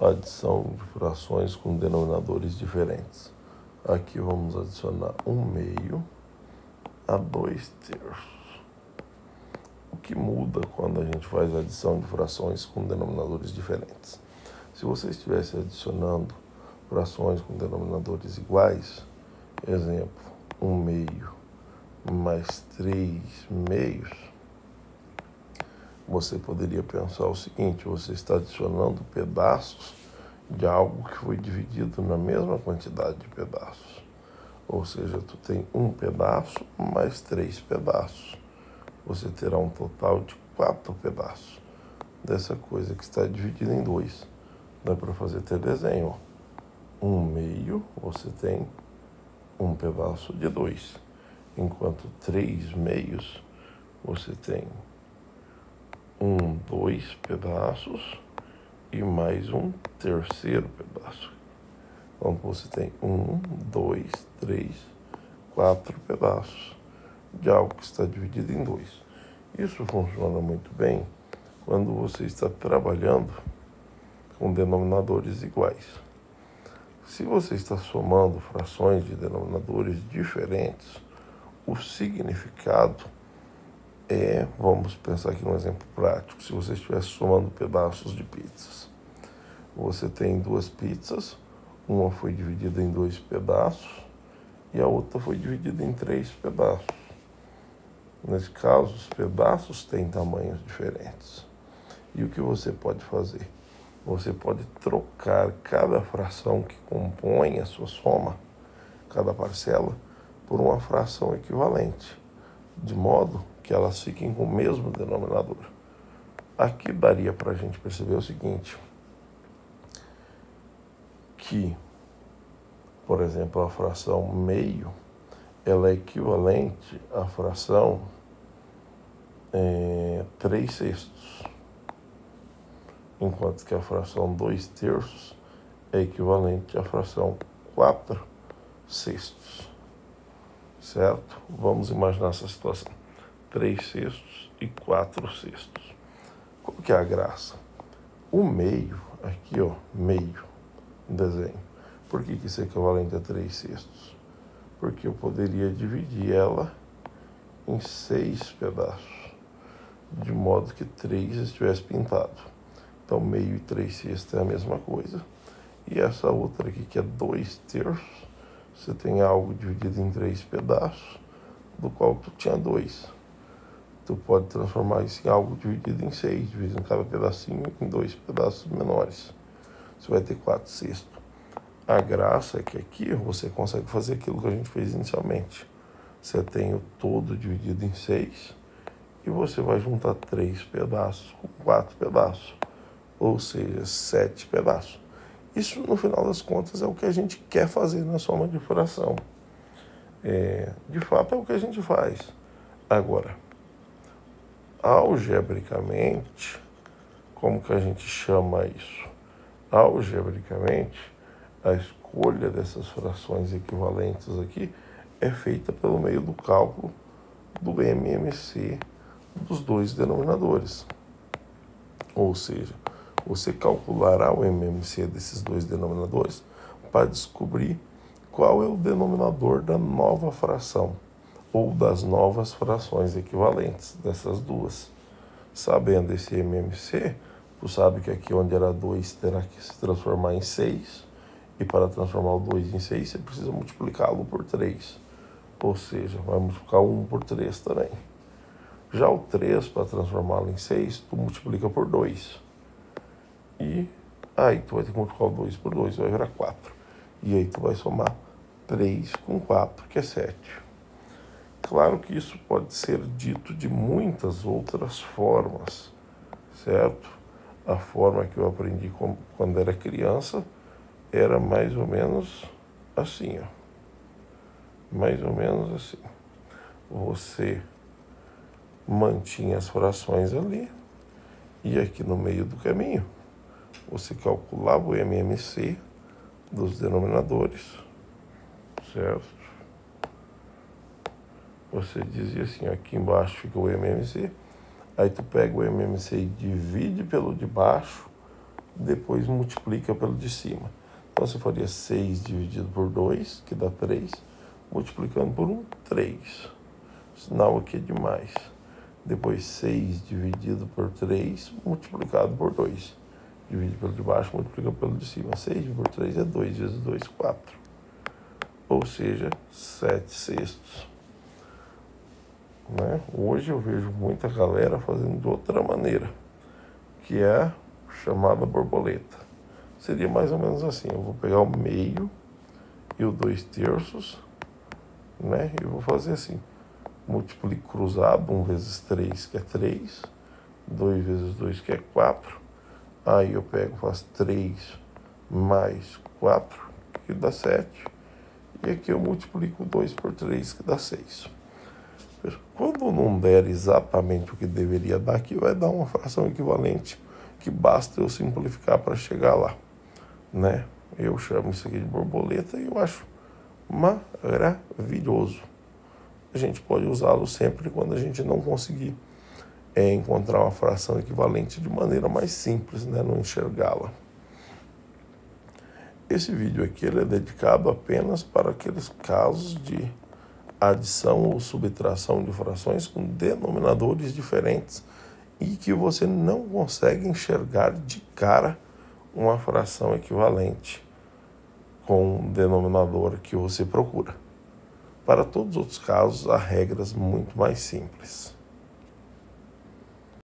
Adição de frações com denominadores diferentes. Aqui vamos adicionar 1/2 a 2/3. O que muda quando a gente faz a adição de frações com denominadores diferentes? Se você estivesse adicionando frações com denominadores iguais, exemplo, 1/2 mais 3/2, você poderia pensar o seguinte: você está adicionando pedaços de algo que foi dividido na mesma quantidade de pedaços. Ou seja, tu tem um pedaço mais 3 pedaços. Você terá um total de 4 pedaços dessa coisa que está dividida em 2. Dá para fazer até desenho. 1/2, você tem um pedaço de 2. Enquanto 3/2, você tem 2 pedaços e mais um terceiro pedaço. Então você tem 2, 3, 4 pedaços de algo que está dividido em 2. Isso funciona muito bem quando você está trabalhando com denominadores iguais. Se você está somando frações de denominadores diferentes, o significado vamos pensar aqui num exemplo prático. Se você estivesse somando pedaços de pizzas, você tem 2 pizzas, uma foi dividida em 2 pedaços e a outra foi dividida em 3 pedaços. Nesse caso, os pedaços têm tamanhos diferentes. E o que você pode fazer? Você pode trocar cada fração que compõe a sua soma, cada parcela, por uma fração equivalente, de modo que elas fiquem com o mesmo denominador. Aqui daria para a gente perceber o seguinte, que, por exemplo, a fração meio, ela é equivalente à fração 3/6, enquanto que a fração 2/3 é equivalente à fração 4/6. Certo? Vamos imaginar essa situação. 3/6 e 4/6. Qual que é a graça? O meio, aqui ó, meio, desenho. Por que isso é equivalente a 3/6? Porque eu poderia dividir ela em 6 pedaços, de modo que 3 estivesse pintado. Então meio e 3/6 é a mesma coisa. E essa outra aqui, que é 2/3, você tem algo dividido em 3 pedaços, do qual tu tinha 2. Tu pode transformar isso em algo dividido em 6, dividindo cada pedacinho em 2 pedaços menores. Você vai ter 4/6. A graça é que aqui você consegue fazer aquilo que a gente fez inicialmente. Você tem o todo dividido em 6 e você vai juntar 3 pedaços com 4 pedaços, ou seja, 7 pedaços. Isso, no final das contas, é o que a gente quer fazer na soma de fração. De fato, é o que a gente faz. Agora, algebricamente, como que a gente chama isso? Algebricamente, a escolha dessas frações equivalentes aqui é feita pelo meio do cálculo do MMC dos dois denominadores. Ou seja, você calculará o MMC desses dois denominadores para descobrir qual é o denominador da nova fração ou das novas frações equivalentes dessas duas. Sabendo esse MMC, tu sabe que aqui onde era 2 terá que se transformar em 6, e para transformar o 2 em 6 você precisa multiplicá-lo por 3, ou seja, vai multiplicar 1 por 3 também. Já o 3, para transformá-lo em 6, tu multiplica por 2. E aí tu vai ter que multiplicar o 2 por 2, vai virar 4. E aí tu vai somar 3 com 4, que é 7. Claro que isso pode ser dito de muitas outras formas, certo? A forma que eu aprendi quando era criança era mais ou menos assim, ó. Mais ou menos assim. Você mantinha as frações ali e aqui no meio do caminho você calculava o MMC dos denominadores, certo? Você dizia assim, aqui embaixo fica o MMC, aí tu pega o MMC e divide pelo de baixo, depois multiplica pelo de cima. Então, você faria 6 dividido por 2, que dá 3, multiplicando por 1, 3. Sinal aqui é demais. Depois 6 dividido por 3, multiplicado por 2. Divide pelo de baixo, multiplica pelo de cima. 6 dividido por 3 é 2 vezes 2, 4. Ou seja, 7/6. Né? Hoje eu vejo muita galera fazendo de outra maneira, que é a chamada borboleta. Seria mais ou menos assim: eu vou pegar o meio e o 2/3, né? E vou fazer assim: multiplico cruzado, 1 vezes 3, que é 3, 2 vezes 2, que é 4. Aí eu pego, faço 3 mais 4, que dá 7. E aqui eu multiplico 2 por 3, que dá 6. Quando não der exatamente o que deveria dar, aqui vai dar uma fração equivalente, que basta eu simplificar para chegar lá, né? Eu chamo isso aqui de borboleta e eu acho maravilhoso. A gente pode usá-lo sempre quando a gente não conseguir encontrar uma fração equivalente de maneira mais simples, né? Não enxergá-la. Esse vídeo aqui ele é dedicado apenas para aqueles casos de adição ou subtração de frações com denominadores diferentes e que você não consegue enxergar de cara uma fração equivalente com o denominador que você procura. Para todos os outros casos, há regras muito mais simples.